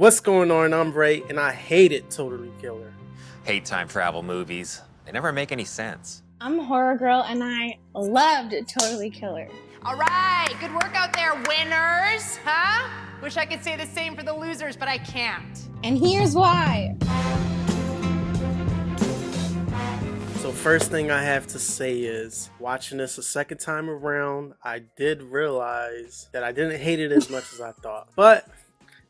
What's going on? I'm Ray, and I hated Totally Killer. Hate time travel movies. They never make any sense. I'm a horror girl, and I loved Totally Killer. All right, good work out there, winners, huh? Wish I could say the same for the losers, but I can't. And here's why. So first thing I have to say is, watching this a second time around, I did realize that I didn't hate it as much as I thought. But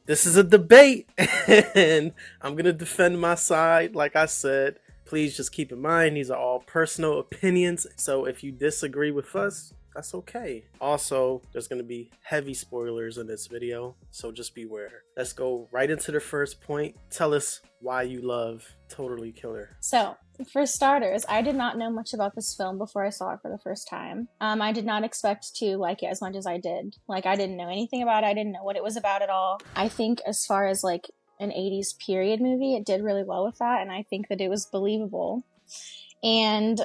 this is a debate, and I'm going to defend my side, like I said. Please just keep in mind, these are all personal opinions, so if you disagree with us, that's okay. Also, there's going to be heavy spoilers in this video, so just beware. Let's go right into the first point. Tell us why you love Totally Killer. So, for starters, I did not know much about this film before I saw it for the first time. I did not expect to like it as much as I did. Like, I didn't know anything about it. I didn't know what it was about at all. I think as far as like an 80s period movie, it did really well with that, and I think that it was believable. And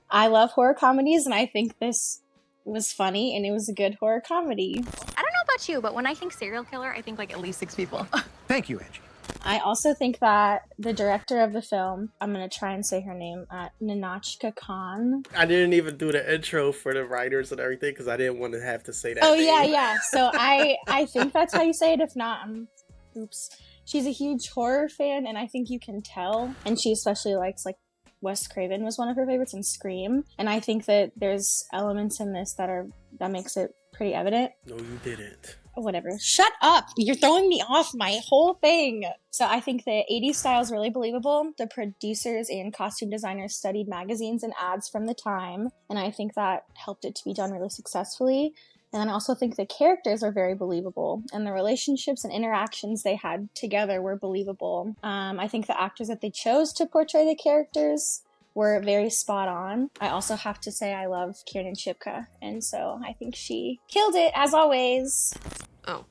I love horror comedies, and I think this was funny, and it was a good horror comedy. I don't know about you, but when I think serial killer, I think like at least 6 people. Thank you, Angie. I also think that the director of the film, I'm going to try and say her name, Nahnatchka Khan. I didn't even do the intro for the writers and everything because I didn't want to have to say that name. Yeah. So I think that's how you say it. If not, oops. She's a huge horror fan, and I think you can tell. And she especially likes, like, Wes Craven was one of her favorites, and Scream. And I think that there's elements in this that makes it pretty evident. No, you didn't. Whatever. Shut up! You're throwing me off my whole thing! So I think the 80s style is really believable. The producers and costume designers studied magazines and ads from the time, and I think that helped it to be done really successfully. And I also think the characters are very believable, and the relationships and interactions they had together were believable. I think the actors that they chose to portray the characters were very spot on. I also have to say I love Kiernan Shipka, and so I think she killed it, as always. Oh,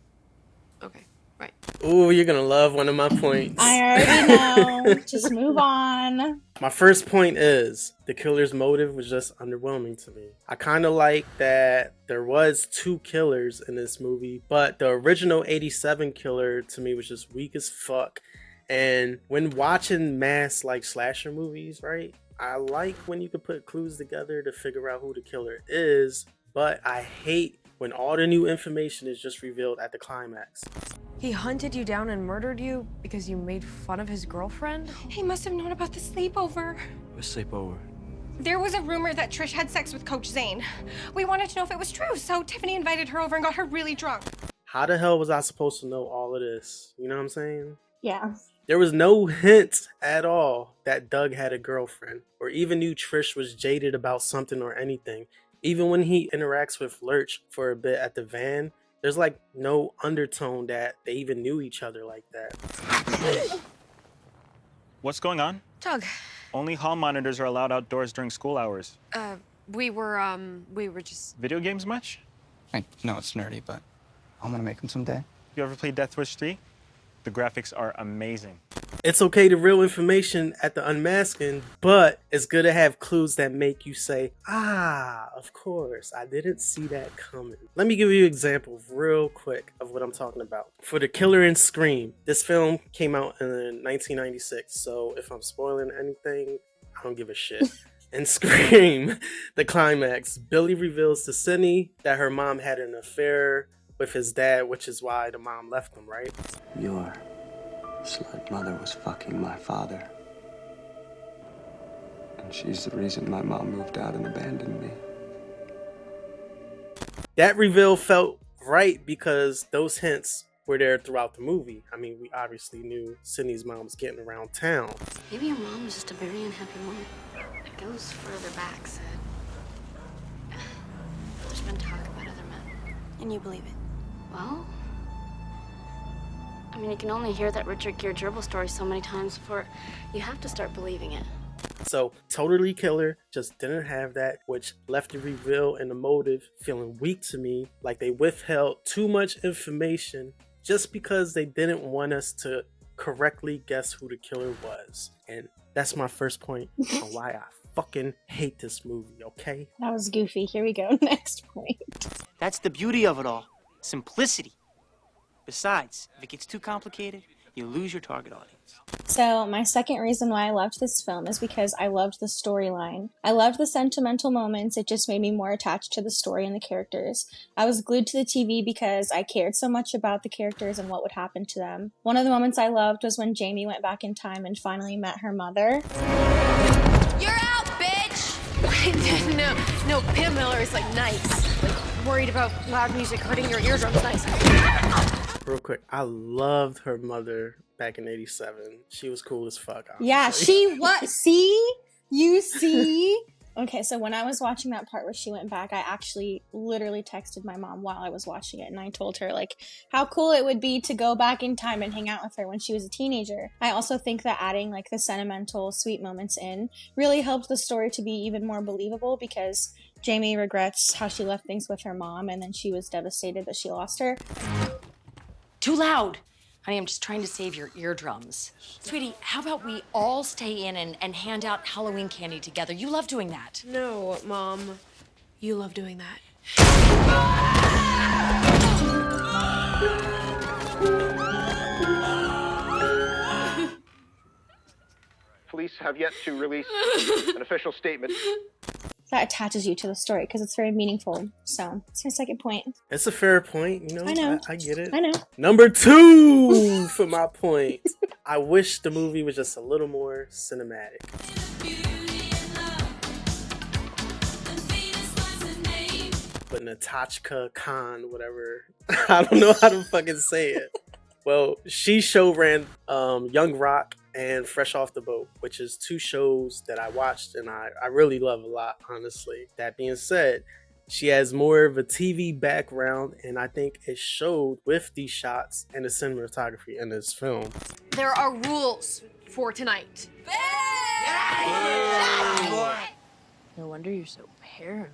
okay, right. Ooh, you're gonna love one of my points. I already know. Just move on. My first point is, the killer's motive was just underwhelming to me. I kind of like that there was 2 killers in this movie, but the original 87 killer to me was just weak as fuck. And when watching mass like slasher movies, right, I like when you can put clues together to figure out who the killer is, but I hate when all the new information is just revealed at the climax. He hunted you down and murdered you because you made fun of his girlfriend? He must have known about the sleepover. What sleepover? There was a rumor that Trish had sex with Coach Zane. We wanted to know if it was true, so Tiffany invited her over and got her really drunk. How the hell was I supposed to know all of this? You know what I'm saying? Yeah. There was no hint at all that Doug had a girlfriend, or even knew Trish was jaded about something or anything. Even when he interacts with Lurch for a bit at the van, there's like no undertone that they even knew each other like that. What's going on? Doug. Only hall monitors are allowed outdoors during school hours. We were just... Video games much? I know it's nerdy, but I'm gonna make them someday. You ever played Death Wish 3? The graphics are amazing. It's okay to reveal information at the unmasking, but it's good to have clues that make you say, ah, of course, I didn't see that coming. Let me give you an example real quick of what I'm talking about. For The Killer in Scream, this film came out in 1996, so if I'm spoiling anything, I don't give a shit. In Scream, the climax, Billy reveals to Sidney that her mom had an affair with his dad, which is why the mom left him, right? Your slut mother was fucking my father. And she's the reason my mom moved out and abandoned me. That reveal felt right because those hints were there throughout the movie. I mean, we obviously knew Sidney's mom was getting around town. Maybe your mom was just a very unhappy woman. It goes further back, Sid. There's been talk about other men. And you believe it? Well, I mean, you can only hear that Richard Gere gerbil story so many times before you have to start believing it. So, Totally Killer just didn't have that, which left the reveal and the motive feeling weak to me, like they withheld too much information just because they didn't want us to correctly guess who the killer was. And that's my first point on why I fucking hate this movie, okay? That was goofy. Here we go. Next point. That's the beauty of it all. Simplicity. Besides, if it gets too complicated, you lose your target audience. So my second reason why I loved this film is because I loved the storyline. I loved the sentimental moments. It just made me more attached to the story and the characters. I was glued to the TV because I cared so much about the characters and what would happen to them. One of the moments I loved was when Jamie went back in time and finally met her mother. You're out, bitch! no, Pam Miller is like nice. Like worried about loud music hurting your eardrums. Nice. Real quick, I loved her mother back in '87. She was cool as fuck. Honestly. Yeah, she what? See? You see? Okay, so when I was watching that part where she went back, I actually literally texted my mom while I was watching it, and I told her, like, how cool it would be to go back in time and hang out with her when she was a teenager. I also think that adding, like, the sentimental, sweet moments in really helped the story to be even more believable because Jamie regrets how she left things with her mom, and then she was devastated that she lost her. Too loud. Honey, I'm just trying to save your eardrums. Sweetie, how about we all stay in and hand out Halloween candy together? You love doing that. No, Mom. You love doing that. Police have yet to release an official statement. That attaches you to the story because it's very meaningful. So that's my second point. It's a fair point, you know. I know. I get it. I know. Number 2 for my point. I wish the movie was just a little more cinematic. But Natasha Khan, whatever, I don't know how to fucking say it. Well, she show ran Young Rock and Fresh Off the Boat, which is 2 shows that I watched and I really love a lot, honestly. That being said, she has more of a TV background, and I think it showed with these shots and the cinematography in this film. There are rules for tonight. No wonder you're so paranoid.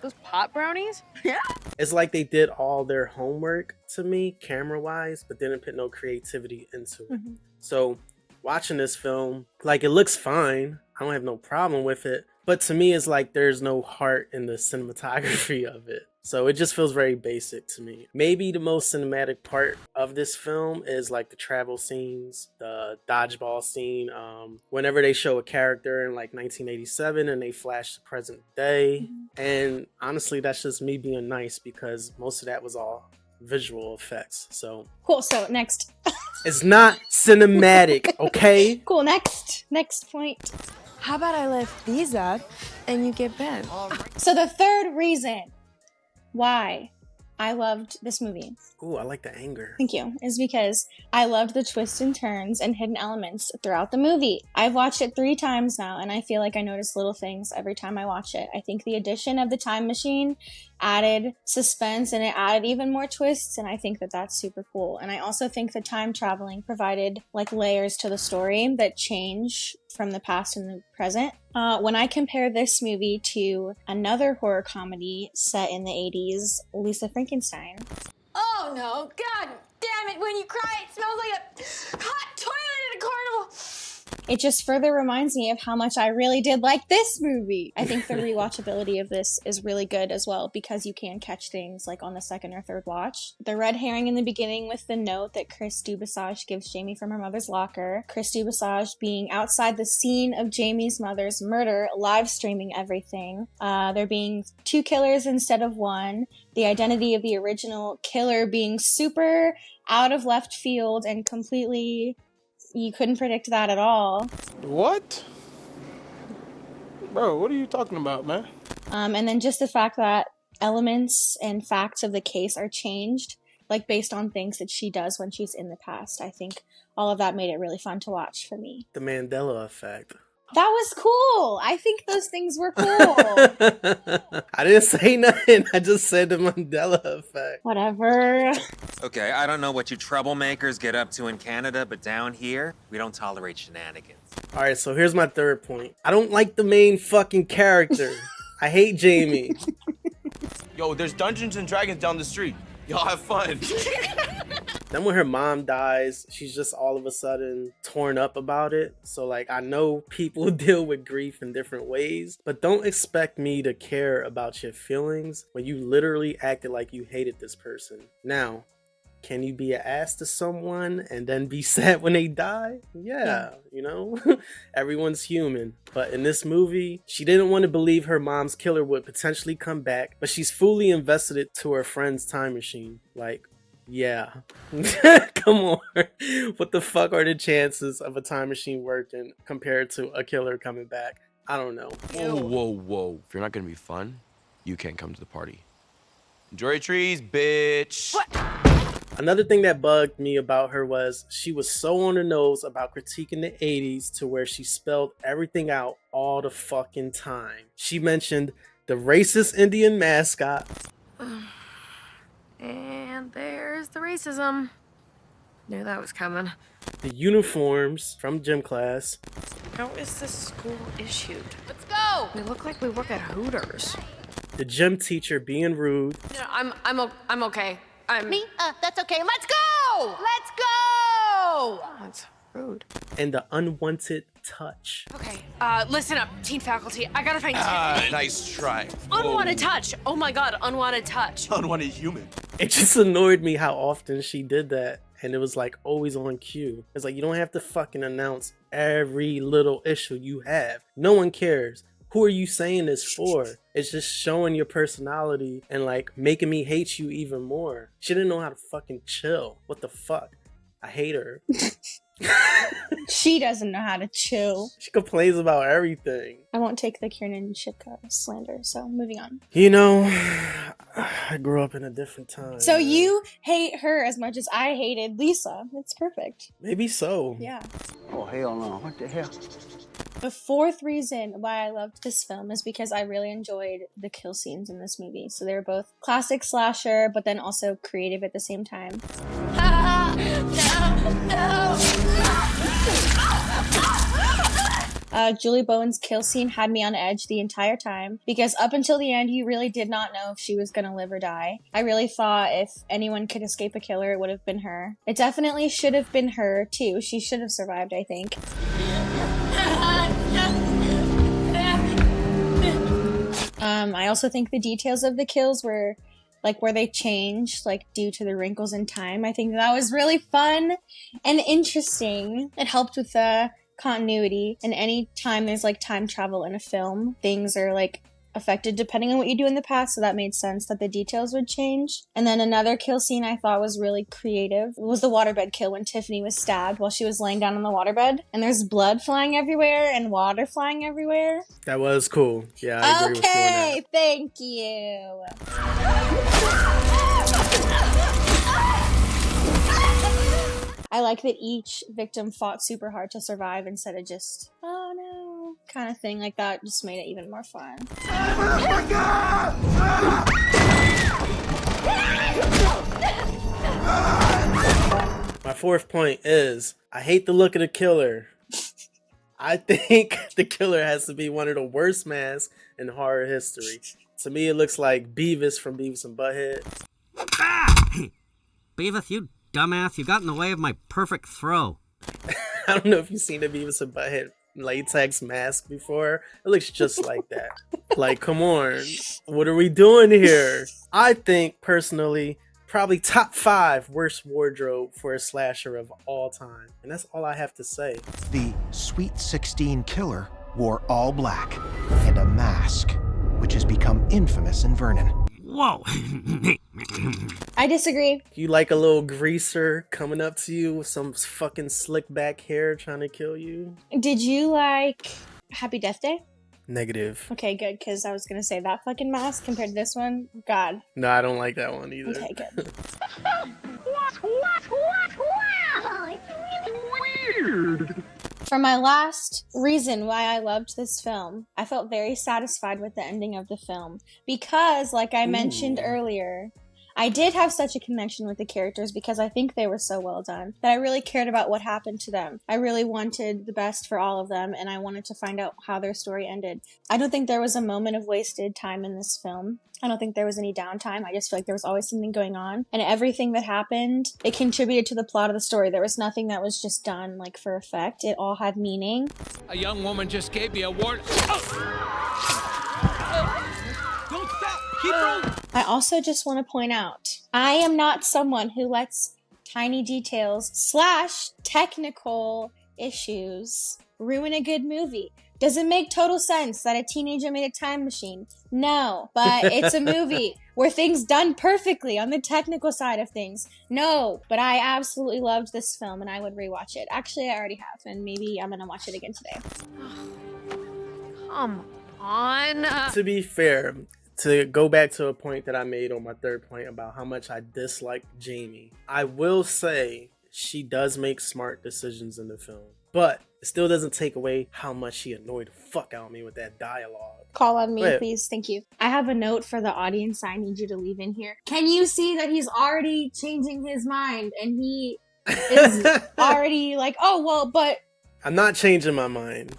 Those pot brownies? Yeah. It's like they did all their homework to me, camera-wise, but didn't put no creativity into it. So watching this film, like, it looks fine. I don't have no problem with it. But to me, it's like there's no heart in the cinematography of it. So it just feels very basic to me. Maybe the most cinematic part of this film is like the travel scenes, the dodgeball scene. Whenever they show a character in like 1987 and they flash the present day. And honestly, that's just me being nice because most of that was all visual effects. So cool. So next. It's not cinematic, okay? Cool. Next point. How about I lift these up and you get bent? So the third reason why I loved this movie. Ooh, I like the anger. Thank you. Is because I loved the twists and turns and hidden elements throughout the movie. I've watched it 3 times now, and I feel like I notice little things every time I watch it. I think the addition of the time machine added suspense and it added even more twists, and I think that that's super cool. And I also think the time traveling provided like layers to the story that change from the past and the present. When I compare this movie to another horror comedy set in the 80s, Lisa Frankenstein. Oh no, god damn it, when you cry it smells like a hot toilet at a carnival. It just further reminds me of how much I really did like this movie. I think the rewatchability of this is really good as well because you can catch things like on the second or third watch. The red herring in the beginning with the note that Chris Dubasage gives Jamie from her mother's locker. Chris Dubasage being outside the scene of Jamie's mother's murder, live streaming everything. There being 2 killers instead of 1. The identity of the original killer being super out of left field and completely... You couldn't predict that at all. What? Bro, what are you talking about, man? And then just the fact that elements and facts of the case are changed, like based on things that she does when she's in the past. I think all of that made it really fun to watch for me. The Mandela effect. That was cool. I think those things were cool. I didn't say nothing. I just said the Mandela effect. Whatever. Okay, I don't know what you troublemakers get up to in Canada, but down here, we don't tolerate shenanigans. All right, so here's my third point. I don't like the main fucking character. I hate Jamie. Yo, there's Dungeons and Dragons down the street. Y'all have fun. Then when her mom dies, she's just all of a sudden torn up about it. So like, I know people deal with grief in different ways, but don't expect me to care about your feelings when you literally acted like you hated this person. Now, can you be an ass to someone and then be sad when they die? Yeah. You know, everyone's human. But in this movie, she didn't want to believe her mom's killer would potentially come back, but she's fully invested it to her friend's time machine. Like, yeah. Come on. What the fuck are the chances of a time machine working compared to a killer coming back? I don't know. Whoa. If you're not gonna be fun, you can't come to the party. Enjoy your trees, bitch. What? Another thing that bugged me about her was she was so on the nose about critiquing the 80s to where she spelled everything out all the fucking time. She mentioned the racist Indian mascot. And there's the racism. Knew that was coming. The uniforms from gym class. How is this school issued? Let's go! We look like we work at Hooters. The gym teacher being rude. No, I'm okay. Me? That's okay. Let's go! Let's go! That's rude. And the unwanted touch. Okay, listen up, teen faculty. I gotta find Tiffany. Nice try. Unwanted touch. Oh my god, unwanted touch. Unwanted human. It just annoyed me how often she did that. And it was like always on cue. It's like, you don't have to fucking announce every little issue you have. No one cares. Who are you saying this for? It's just showing your personality and like making me hate you even more. She didn't know how to fucking chill. What the fuck? I hate her. She doesn't know how to chill. She complains about everything. I won't take the Kiernan Shipka slander, so moving on. You know, I grew up in a different time. So you hate her as much as I hated Lisa. It's perfect. Maybe so. Yeah. Oh, hell no. What the hell? The fourth reason why I loved this film is because I really enjoyed the kill scenes in this movie. So they were both classic slasher, but then also creative at the same time. Julie Bowen's kill scene had me on edge the entire time because up until the end, you really did not know if she was gonna live or die. I really thought if anyone could escape a killer, it would have been her. It definitely should have been her too. She should have survived, I think. I also think the details of the kills were like where they changed like due to the wrinkles in time. I think that was really fun and interesting. It helped with the continuity, and any time there's like time travel in a film, things are like affected depending on what you do in the past, so that made sense that the details would change. And then another kill scene I thought was really creative was the waterbed kill when Tiffany was stabbed while she was laying down on the waterbed, and there's blood flying everywhere and water flying everywhere. That was cool. Yeah, I agree with you on that. Okay, thank you. I like that each victim fought super hard to survive instead of just, oh no, kind of thing. Like that just made it even more fun. My fourth point is, I hate the look of the killer. I think the killer has to be one of the worst masks in horror history. To me, it looks like Beavis from Beavis and Butthead. Beavis, you dumbass, you got in the way of my perfect throw. I don't know if you've seen the Beavis and Butthead latex mask before. It looks just like that. Like, come on. What are we doing here? I think, personally, probably top 5 worst wardrobe for a slasher of all time. And that's all I have to say. The Sweet 16 killer wore all black and a mask, which has become infamous in Vernon. Whoa. I disagree. You like a little greaser coming up to you with some fucking slick back hair trying to kill you? Did you like Happy Death Day? Negative. Okay, good, because I was going to say that fucking mask compared to this one, God. No, I don't like that one either. Okay, good. It's really weird. For my last reason why I loved this film, I felt very satisfied with the ending of the film because, like I mentioned earlier, I did have such a connection with the characters because I think they were so well done that I really cared about what happened to them. I really wanted the best for all of them, and I wanted to find out how their story ended. I don't think there was a moment of wasted time in this film. I don't think there was any downtime. I just feel like there was always something going on. And everything that happened, it contributed to the plot of the story. There was nothing that was just done like for effect. It all had meaning. A young woman just gave me a warning. Don't stop! Keep rolling! I also just want to point out, I am not someone who lets tiny details / technical issues ruin a good movie. Does it make total sense that a teenager made a time machine? No, but it's a movie where things done perfectly on the technical side of things. No, but I absolutely loved this film and I would rewatch it. Actually, I already have, and maybe I'm gonna watch it again today. Come on. To be fair, to go back to a point that I made on my third point about how much I dislike Jamie, I will say she does make smart decisions in the film, but it still doesn't take away how much she annoyed the fuck out of me with that dialogue. Call on me, please. Thank you. I have a note for the audience I need you to leave in here. Can you see that he's already changing his mind and he is already like, oh, well, but... I'm not changing my mind.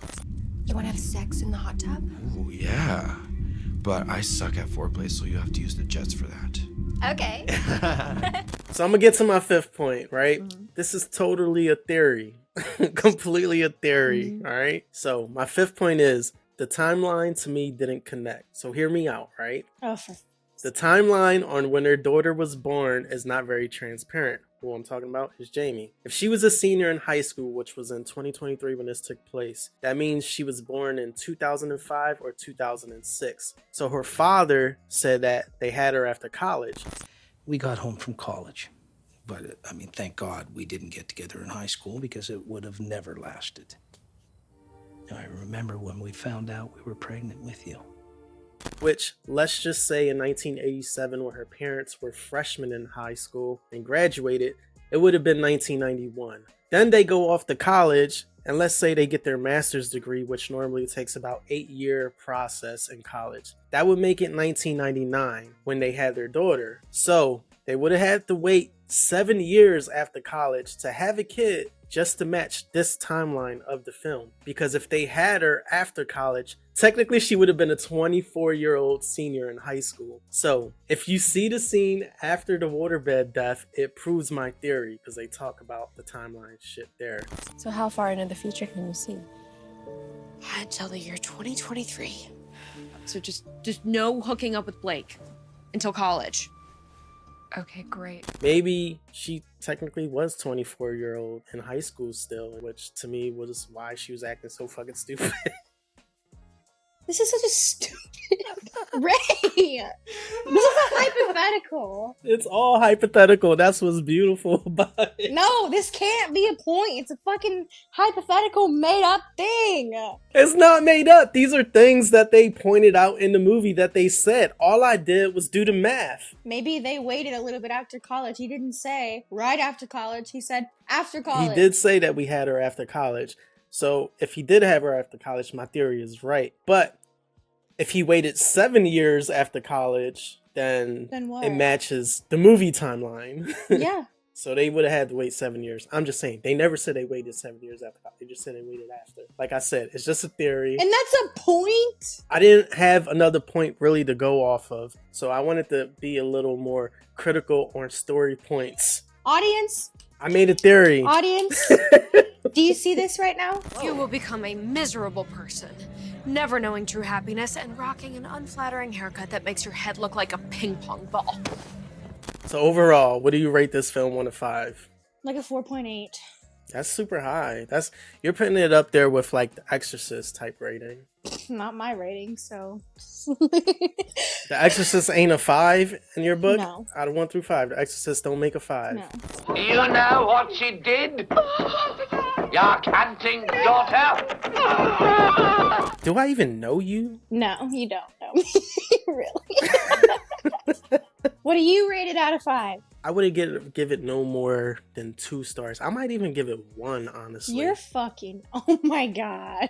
You want to have sex in the hot tub? Ooh, yeah. But I suck at foreplay, so you have to use the jets for that. Okay. So I'm gonna get to my fifth point, right? This is totally a theory. Completely a theory, all right? So my fifth point is the timeline to me didn't connect. So hear me out, right? Oh, the timeline on when her daughter was born is not very transparent. Who I'm talking about is Jamie. If she was a senior in high school, which was in 2023 when this took place, that means she was born in 2005 or 2006. So her father said that they had her after college. We got home from college, but I mean, thank God we didn't get together in high school because it would have never lasted. I remember when we found out we were pregnant with you. Which, let's just say in 1987, when her parents were freshmen in high school and graduated, it would have been 1991. Then they go off to college, and let's say they get their master's degree, which normally takes about 8-year process in college. That would make it 1999 when they had their daughter. So they would have had to wait 7 years after college to have a kid just to match this timeline of the film. Because if they had her after college, technically she would have been a 24-year-old senior in high school. So if you see the scene after the waterbed death, it proves my theory because they talk about the timeline shit there. So how far into the future can you see? Until the year 2023. So just no hooking up with Blake until college. Okay, great. Maybe she technically was 24-year-old in high school still, which to me was why she was acting so fucking stupid. This is such a stupid... Ray! This is a hypothetical. It's all hypothetical. That's what's beautiful about it. No, this can't be a point. It's a fucking hypothetical made-up thing. It's not made up. These are things that they pointed out in the movie that they said. All I did was do the math. Maybe they waited a little bit after college. He didn't say right after college. He said after college. He did say that we had her after college. So if he did have her after college, my theory is right. But if he waited 7 years after college, then what? It matches the movie timeline. Yeah. So they would have had to wait 7 years. I'm just saying, they never said they waited 7 years after college. They just said they waited after. Like I said, it's just a theory. And that's a point? I didn't have another point really to go off of. So I wanted to be a little more critical on story points. Audience? I made a theory. Audience? Do you see this right now? You will become a miserable person, never knowing true happiness and rocking an unflattering haircut that makes your head look like a ping pong ball. So overall, what do you rate this film 1 to 5? Like a 4.8. That's super high. You're putting it up there with like the Exorcist type rating. Not my rating, so. The Exorcist ain't a 5 in your book? No. Out of 1 through 5, The Exorcist don't make a 5. No. You know what she did? Your canting daughter? Do I even know you? No, you don't know me. Really? What do you rate it out of 5? I wouldn't give it no more than 2 stars. I might even give it 1, honestly. You're fucking. Oh my god.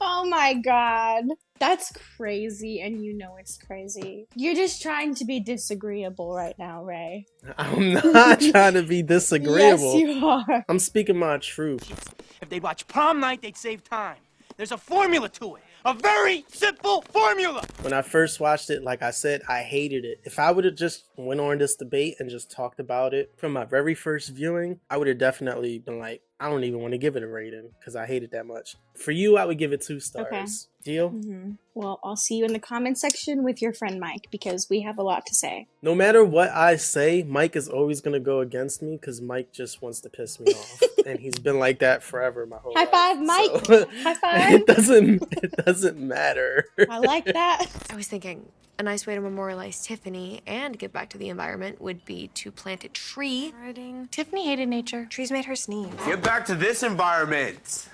Oh my god. That's crazy, and you know it's crazy. You're just trying to be disagreeable right now, Ray. I'm not trying to be disagreeable. Yes, you are. I'm speaking my truth. If they'd watch prom night, they'd save time. There's a formula to it. A very simple formula. When I first watched it, like I said, I hated it. If I would have just went on this debate and just talked about it from my very first viewing, I would have definitely been like, I don't even want to give it a rating because I hate it that much. For you, I would give it 2 stars. Okay. Deal? Mm-hmm. Well, I'll see you in the comment section with your friend Mike because we have a lot to say. No matter what I say, Mike is always going to go against me because Mike just wants to piss me off. And he's been like that forever my whole High life. five, Mike! So, High five! It doesn't matter. I like that. I was thinking a nice way to memorialize Tiffany and give back to the environment would be to plant a tree. Tiffany hated nature. Trees made her sneeze. Get back to this environment.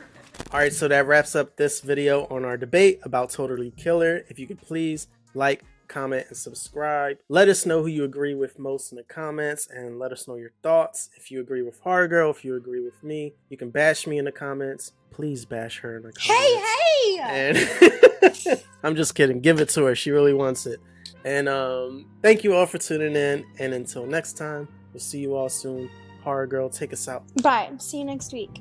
Alright, so that wraps up this video on our debate about Totally Killer. If you could please like, comment, and subscribe. Let us know who you agree with most in the comments and let us know your thoughts. If you agree with Horror Girl, if you agree with me, you can bash me in the comments. Please bash her in the comments. Hey! And I'm just kidding. Give it to her. She really wants it. And thank you all for tuning in. And until next time, we'll see you all soon. Horror Girl, take us out. Bye. See you next week.